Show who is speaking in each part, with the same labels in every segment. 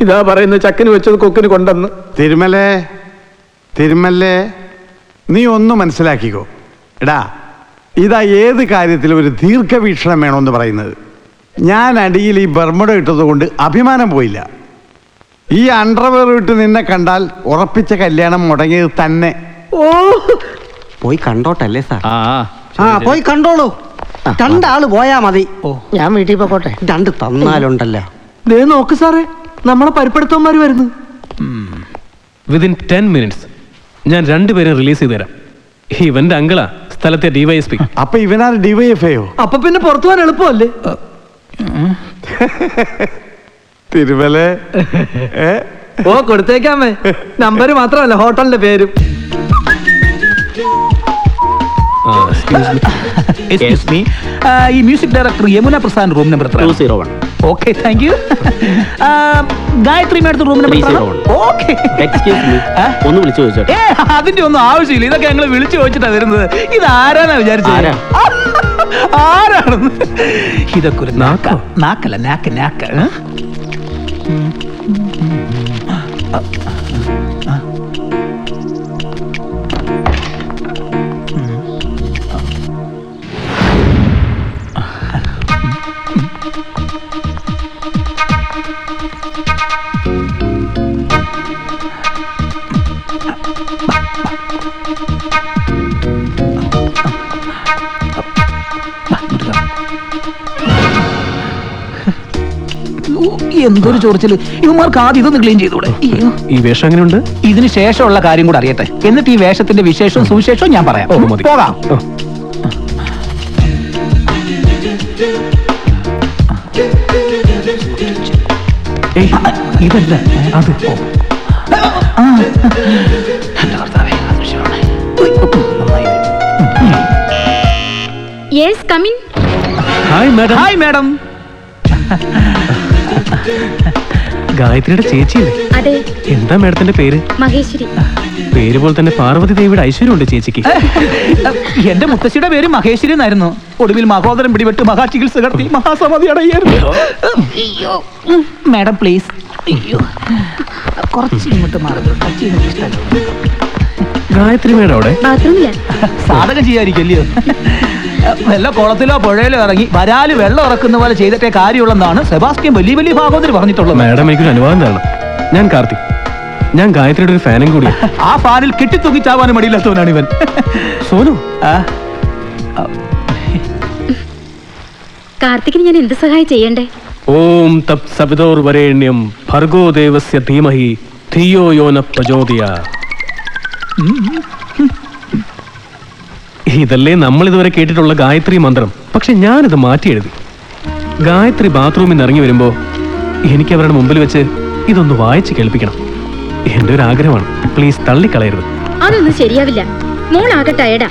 Speaker 1: ഇതാ പറയുന്നത് ചക്കിന് വെച്ചത് കൊക്കിന് കൊണ്ടെന്ന്.
Speaker 2: തിരുമല്ലേ, നീ ഒന്ന് മനസ്സിലാക്കിക്കോ. എടാ, ഇതാ ഏത് കാര്യത്തിലും ഒരു ദീർഘവീക്ഷണം വേണമെന്ന് പറയുന്നത്. ഞാൻ അടിയിൽ ഈ ബർമുട ഇട്ടത് കൊണ്ട് അഭിമാനം പോയില്ല. ഈ അണ്ടർവെയർ ഇട്ട് നിന്നെ കണ്ടാൽ ഉറപ്പിച്ച കല്യാണം മുടങ്ങിയത് തന്നെ.
Speaker 3: ഓ, പോയി കണ്ടോട്ടല്ലേ സാർ?
Speaker 4: പോയി കണ്ടോളൂ. രണ്ടാള് പോയാ മതി.
Speaker 1: ഞാൻ വീട്ടിൽ പോട്ടെ.
Speaker 4: രണ്ട് തന്നാലുണ്ടല്ലോ.
Speaker 1: ദേ നോക്ക് സാറേ, നമ്മളെ പരിപ്പെടുത്തവന്മാര് വരുന്നു.
Speaker 5: വിതിൻ 10 minutes ഞാൻ രണ്ടുപേരും റിലീസ് ചെയ്ത് തരാം. ഇവന്റെ അങ്കിളാ സ്ഥലത്തെ DYSP.
Speaker 2: അപ്പൊ ഇവനാണ് DYFIയോ?
Speaker 1: അപ്പൊ പിന്നെ പുറത്തു പോകാൻ എളുപ്പമല്ലേ?
Speaker 2: തിരുമലേ,
Speaker 1: ഓ കൊടുത്തേക്കാമേ. നമ്പര് മാത്രമല്ല, ഹോട്ടലിന്റെ പേരും.
Speaker 6: ഈ music director Yamuna Prasad room number 201. Okay, thank you. Gayathri മാഡത്തിന് room number 301. Okay, excuse me, ഒന്ന് വിളിച്ചു ചോദിച്ചോട്ടെ? അതിന്റെ ഒന്നും ആവശ്യമില്ല. ഇതൊക്കെ ഞങ്ങൾ വിളിച്ചു ചോദിച്ചിട്ടാ വരുന്നത്. ഇത് ആരാന്നാ വിചാരിച്ചത്? ആരാണെന്ന്? ഇതൊക്കെ ഒരു നാക്കല്ല, നാക്ക്. എന്തൊരു ചോദിച്ചല്. ഇവന്മാർക്ക് ആദ്യം ഇതൊന്ന് ക്ലീൻ ചെയ്തൂടെ?
Speaker 5: ഈ വേഷം എങ്ങനെയുണ്ട്?
Speaker 6: ഇതിന് ശേഷമുള്ള കാര്യം കൂടെ അറിയട്ടെ, എന്നിട്ട് ഈ വേഷത്തിന്റെ വിശേഷവും സുവിശേഷവും ഞാൻ പറയാം. പോകാം. ഇതല്ല അത്.
Speaker 7: Yes, come in.
Speaker 5: Hi madam.
Speaker 6: Hi madam.
Speaker 5: ഗായത്രിയുടെ ചേച്ചിയല്ലേ?
Speaker 7: അതെ.
Speaker 5: എന്താ മാഡത്തിന്റെ പേര്?
Speaker 7: മഹേശ്വരി.
Speaker 5: പേര് പോലെ തന്നെ പാർവതി ദേവിയുടെ ഐശ്വര്യമുണ്ട് ചേച്ചിക്ക്.
Speaker 6: എന്റെ മുത്തശ്ശിയുടെ പേര് മഹേശ്വരി എന്നായിരുന്നു. ഒടുവിൽ മഹോദരൻ പിടിപെട്ട് മഹാചികിത്സ നടത്തി മഹാസമാധി അടയായിരുന്നു. Madam please. അയ്യോ, കുറച്ച് ഇങ്ങോട്ട് മാറുന്നു.
Speaker 5: ഗായത്രി മാഡം അവിടെ
Speaker 7: ബാത്റൂമില്ല.
Speaker 6: സാധകം ചെയ്യാതിരിക്കല്ലയോ? വല്ല കുളത്തിലോ പുഴയിലോ ഇറങ്ങി വരാല് വെള്ളം ഇറക്കുന്ന പോലെ ചെയ്തിട്ടേ കാര്യമുള്ളതാണ് സെബാസ്റ്റ്യൻ വലിയ ഭാഗവതർ പറഞ്ഞിട്ടുള്ളത്.
Speaker 5: മാഡം എനിക്കൊരു അനുവാദം തരണം. ഞാൻ കാർത്തിക്. ഞാൻ ഗായത്രിയുടെ ഒരു ഫാനും കൂടിയാണ്.
Speaker 6: ആ ഫാനിൽ കെട്ടിത്തൂങ്ങിച്ചാവാനും മടിയില്ലാത്തവനാണ് ഇവൻ.
Speaker 5: സോനു,
Speaker 7: കാർത്തിക്കിന് ഞാൻ എന്ത് സഹായം ചെയ്യണ്ടേ?
Speaker 5: ഓം തപ് സവിതോർ വരേണ്യം ഭർഗോ ദേവസ്യ ധീമഹി ധിയോ യോ ന പ്രചോദയാത്. ഇതല്ലേ നമ്മൾ ഇതുവരെ കേട്ടിട്ടുള്ള ഗായത്രി മന്ത്രം. പക്ഷെ ഞാനിത് മാറ്റി എഴുതി. ഗായത്രി ബാത്റൂമിൽ നിന്ന് ഇറങ്ങി വരുമ്പോ എനിക്ക് അവരുടെ മുമ്പിൽ വെച്ച് ഇതൊന്ന് വായിച്ച് കേൾപ്പിക്കണം. എന്റെ ഒരു ആഗ്രഹമാണ്. പ്ലീസ് തള്ളിക്കളയരുത്.
Speaker 7: അതൊന്നും ശരിയാവില്ല. മോളാകെ ടയർഡാ.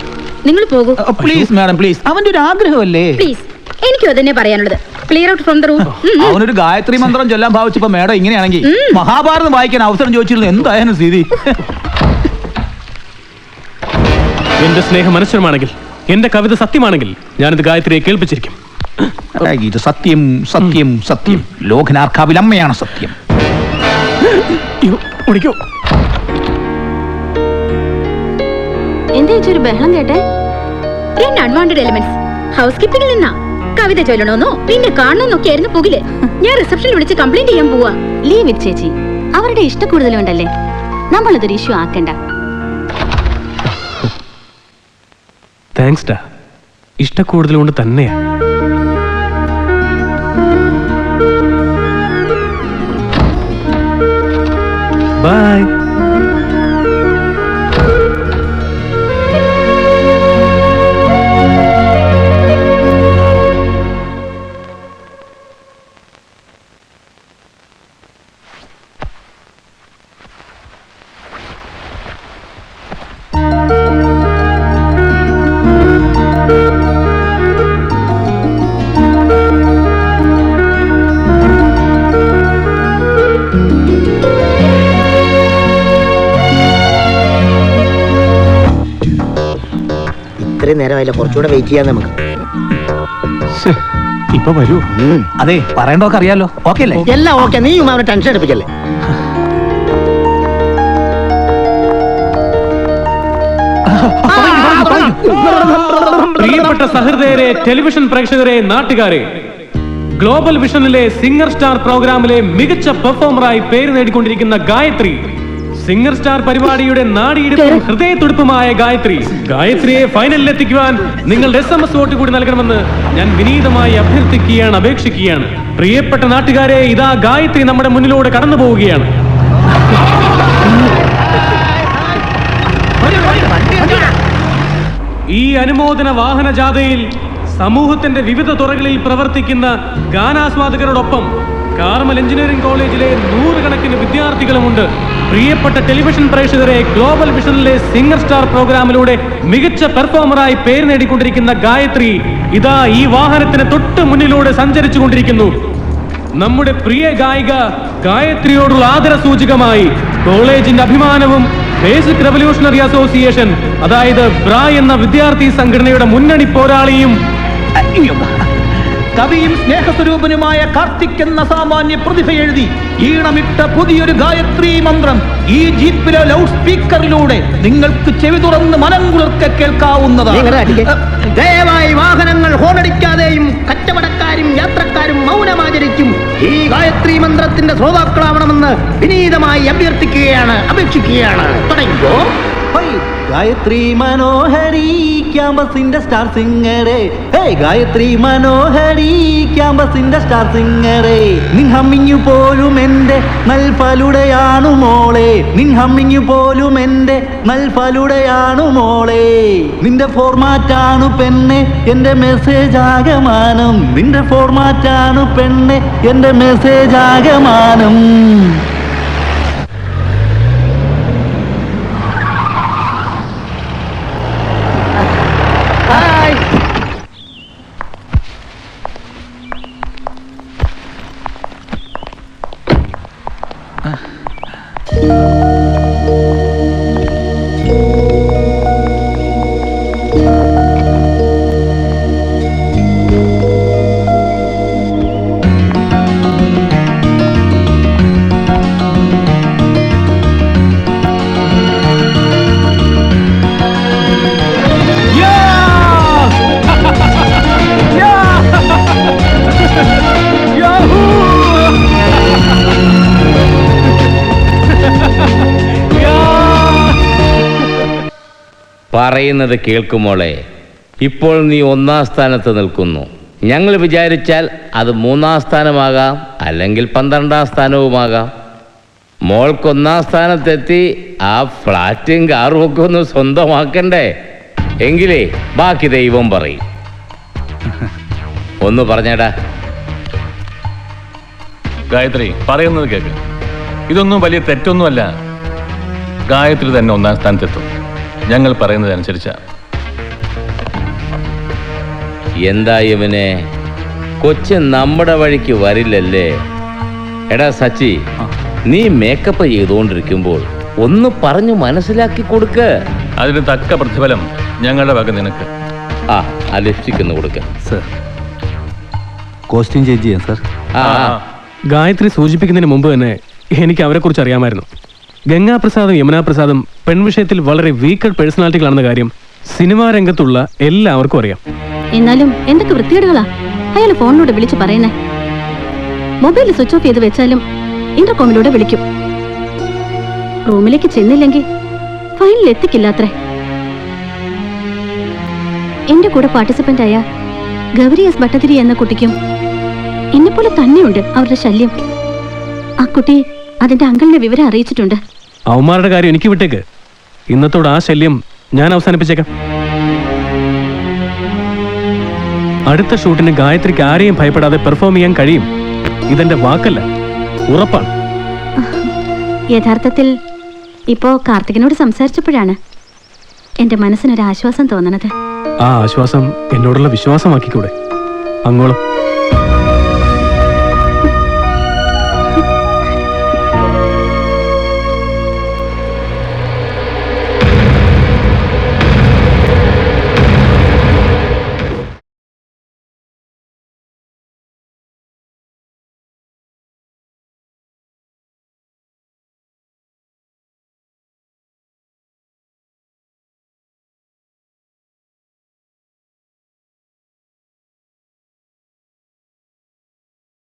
Speaker 7: നിങ്ങൾ പോകൂ.
Speaker 6: Please madam, please. അവന്റെ ഒരു ആഗ്രഹമല്ലേ?
Speaker 7: പ്ലീസ്, എനിക്കും അതന്നെ പറയാനുള്ളത്. Clear out from the room.
Speaker 6: അവനൊരു ഗായത്രി മന്ത്രം ചൊല്ലാൻ ഭാവിച്ചപ്പോ മേഡം ഇങ്ങനെയാണെങ്കിൽ മഹാഭാരതം വായിക്കാൻ അവസരം ചോദിച്ചിരുന്നു. എന്തായാലും സ്ഥിതി.
Speaker 5: എന്റെ സ്നേഹം അനശ്വരമാണെങ്കിൽ, എന്റെ കവിത സത്യമാണെങ്കിൽ ഞാനിത് ഗായത്രിയെ കേൾപ്പിച്ചിരിക്കും.
Speaker 6: ഇത് സത്യം, സത്യം, സത്യം. ലോകനാർക്കാവിൽ അമ്മയാണ് സത്യം.
Speaker 7: എന്താ ഒരു ബഹളം കേട്ടെ? രണ്ട് അൺവാണ്ടഡ് എലിമെന്റ്സ്. ഹൗസ് കീപ്പിംഗിൽ നിന്നാ. കവിത ചൊല്ലണമെന്നോ പിന്നെ കാണണമെന്നൊക്കെ ആയിരുന്നു പുകില്. ഞാൻ റിസപ്ഷനിൽ വിളിച്ച് കംപ്ലൈന്റ് ചെയ്യാൻ പോവാ.
Speaker 8: ലീവ് ഇറ്റ് ചേച്ചി. അവരുടെ ഇഷ്ടക്കൂടുതലുണ്ടല്ലേ, നമ്മളിതൊരു ഇഷ്യൂ ആക്കണ്ട.
Speaker 5: താങ്ക്സ് ഡാ. ഇഷ്ടക്കൂടുതൽ കൊണ്ട് തന്നെയാ. ബൈ.
Speaker 4: ഇത്രയും നേരമായില്ല, കുറച്ചുകൂടെ വെയിറ്റ് ചെയ്യാൻ നമുക്ക്.
Speaker 5: ഇപ്പൊ വരൂ.
Speaker 6: അതെ, പറയണ്ടോക്കെ അറിയാലോ. ഓക്കെ അല്ലേ?
Speaker 1: എല്ലാം ഓക്കെ, നീയും അവനെ ടെൻഷൻ എടുപ്പിക്കല്ലേ.
Speaker 5: പ്രിയപ്പെട്ട സഹൃദയരെ, ടെലിവിഷൻ പ്രേക്ഷകരെ, നാട്ടുകാരെ, ഗ്ലോബൽ വിഷനിലെ സിംഗർ സ്റ്റാർ പ്രോഗ്രാമിലെ മികച്ച പെർഫോമറായി പേര് നേടിക്കൊണ്ടിരിക്കുന്ന ഗായത്രി, സിംഗർ സ്റ്റാർ പരിപാടിയുടെ നാടിയിടുപ്പും ഹൃദയത്തുടുപ്പുമായ ഗായത്രിയെ ഫൈനലിൽ എത്തിക്കുവാൻ നിങ്ങളുടെ SMS വോട്ട് കൂടി നൽകണമെന്ന് ഞാൻ വിനീതമായി അഭ്യർത്ഥിക്കുകയാണ്, അപേക്ഷിക്കുകയാണ്. പ്രിയപ്പെട്ട നാട്ടുകാരെ, ഇതാ ഗായത്രി നമ്മുടെ മുന്നിലൂടെ കടന്നു പോവുകയാണ്. ഈ അനുമോദന വാഹന ജാഥയിൽ സമൂഹത്തിന്റെ വിവിധ തുറകളിൽ പ്രവർത്തിക്കുന്ന ഗാനാസ്വാദകരോടൊപ്പം കാർമൽ എഞ്ചിനീയറിംഗ് കോളേജിലെ 100 കണക്കിന് വിദ്യാർത്ഥികളുമുണ്ട്. പ്രിയപ്പെട്ട ടെലിവിഷൻ പ്രേക്ഷകരെ, ഗ്ലോബൽ വിഷനിലെ സിംഗർ സ്റ്റാർ പ്രോഗ്രാമിലൂടെ മികച്ച പെർഫോമറായി പേര് നേടിക്കൊണ്ടിരിക്കുന്ന ഗായത്രി ഇതാ ഈ വാഹനത്തിന് തൊട്ട് മുന്നിലൂടെ സഞ്ചരിച്ചു കൊണ്ടിരിക്കുന്നു. നമ്മുടെ പ്രിയ ഗായിക ഗായത്രിയോടുള്ള ആദര സൂചകമായി കോളേജിന്റെ അഭിമാനവും ബേസിക് റവല്യൂഷണറി അസോസിയേഷൻ, അതായത് ബ്രായ് എന്ന വിദ്യാർത്ഥി സംഘടനയുടെ മുന്നണി പോരാളിയും
Speaker 6: കവിയും സ്നേഹസ്വരൂപനുമായ കാർത്തിക് എന്ന സാമാന്യ പ്രതിഭ എഴുതി ഈണമിട്ട പുതിയൊരു ഗായത്രി മന്ത്രം ഈ ജീപ്പിലെ ലൗഡ് സ്പീക്കറിലൂടെ നിങ്ങൾക്ക് ചെവി തുറന്ന് മനം കുളിർക്കെ കേൾക്കാവുന്നതാണ്.
Speaker 1: ദയവായി വാഹനങ്ങൾ ഹോണടിക്കാതെയും കച്ചവടക്കാരും യാത്രക്കാരും മൗനമാചരിക്കും ഈ ഗായത്രി മന്ത്രത്തിന്റെ ശ്രോതാക്കളാവണമെന്ന് വിനീതമായി അഭ്യർത്ഥിക്കുകയാണ്, അപേക്ഷിക്കുകയാണ്. തുടങ്ങിക്കോ.
Speaker 3: ഗായത്രി മനോഹരി ക്യാമ്പസിന്റെ സ്റ്റാർ സിംഗറെ, ഗായത്രി മനോഹരി ക്യാമ്പസിന്റെ സ്റ്റാർ സിംഗറെ, നിൻ ഹമ്മിങ്ങു പോലും എന്റെ നൽഫലുടെയാണു മോളെ, നിൻ ഹമ്മിങ്ങു പോലും എന്റെ നൽഫലുടെയാണു മോളെ, നിന്റെ ഫോർമാറ്റാണു പെണ്ണെ എന്റെ മെസ്സേജ് ആകമാനം, നിന്റെ ഫോർമാറ്റാണു പെണ്ണെ എന്റെ മെസ്സേജ് ആകമാനം.
Speaker 9: പറയുന്നത് കേൾക്കുമോളെ, ഇപ്പോൾ നീ 1ാം സ്ഥാനത്ത് നിൽക്കുന്നു. ഞങ്ങൾ വിചാരിച്ചാൽ അത് 3ാം സ്ഥാനമാകാം, അല്ലെങ്കിൽ 12ാം സ്ഥാനവുമാകാം. മോൾക്ക് 1ാം സ്ഥാനത്തെത്തി ആ ഫ്ലാറ്റും കാറും ഒക്കെ ഒന്ന് സ്വന്തമാക്കണ്ടേ? എങ്കിലേ ബാക്കി ദൈവം പറയും. ഒന്ന് പറഞ്ഞേടാ.
Speaker 10: ഗായത്രി പറയുന്നത് കേൾക്ക്. ഇതൊന്നും വലിയ തെറ്റൊന്നുമല്ല. ഗായത്രി തന്നെ 1ാം സ്ഥാനത്തെത്തും. ഞങ്ങൾ പറയുന്നതനുസരിച്ച.
Speaker 9: എന്താ ഇവനെ, കൊച്ച് നമ്മുടെ വഴിക്ക് വരില്ലല്ലേ? എടാ സച്ചി, നീ മേക്കപ്പ് ചെയ്തുകൊണ്ടിരിക്കുമ്പോൾ ഒന്ന് പറഞ്ഞു മനസ്സിലാക്കി കൊടുക്ക്.
Speaker 10: അതിന് തക്ക പ്രതിഫലം ഞങ്ങളുടെ വക നിനക്ക്.
Speaker 9: ആ ലിപ്സ്റ്റിക് ഒന്ന് കൊടുക്ക.
Speaker 3: സർ, കോസ്റ്റ്യൂം ചേഞ്ച് ചെയ്യാം സർ.
Speaker 5: ഗായത്രി സൂചിപ്പിക്കുന്നതിന് മുമ്പ് തന്നെ എനിക്ക് അവരെ കുറിച്ച് അറിയാമായിരുന്നു. ഗംഗാപ്രസാദും യമുനാപ്രസാദും പെൺവിഷയത്തിൽ വളരെ വീക്കഡ് പേഴ്സണാലിറ്റികളാണെന്ന കാര്യം സിനിമാ രംഗത്തുള്ള എല്ലാവർക്കും അറിയാം.
Speaker 8: എന്നാലും എന്തൊക്കെ വൃത്തികേടുകളാ അയാൾ ഫോണിലൂടെ വിളിച്ചു പറയുന്നേ. മൊബൈൽ സ്വിച്ച് ഓഫ് ചെയ്ത് വെച്ചാലും ഇന്റർകോമിലൂടെ വിളിക്കും. റൂമിലേക്ക് ചെന്നില്ലെങ്കിൽ ഫൈനൽ എത്തിക്കില്ലാത്രേ. എന്റെ കൂടെ പാർട്ടിസിപ്പന്റ് ആയ ഗൗരി എസ് ഭട്ടതിരി എന്ന കുട്ടിക്കും എന്നെപ്പോലെ തന്നെയുണ്ട് അവരുടെ ശല്യം. ആ കുട്ടി അതിന്റെ അങ്കിളിനെ വിവരം അറിയിച്ചിട്ടുണ്ട്.
Speaker 5: അവന്മാരുടെ കാര്യം എനിക്ക് വിട്ടേക്ക്. ഇന്നത്തോട് ആ ശല്യം ഞാൻ അവസാനിപ്പിച്ചേക്കാം. അടുത്ത ഷൂട്ടിന് ഗായത്രിക്ക് ആരെയും ഭയപ്പെടാതെ പെർഫോം ചെയ്യാൻ കഴിയും. ഇതെന്റെ വാക്കല്ല, ഉറപ്പാണ്.
Speaker 8: യഥാർത്ഥത്തിൽ ഇപ്പോ കാർത്തികനോട് സംസാരിച്ചപ്പോഴാണ് എന്റെ മനസ്സിനൊരു ആശ്വാസം തോന്നണത്.
Speaker 5: ആ ആശ്വാസം എന്നോടുള്ള വിശ്വാസമാക്കിക്കൂടെ? അങ്ങോളം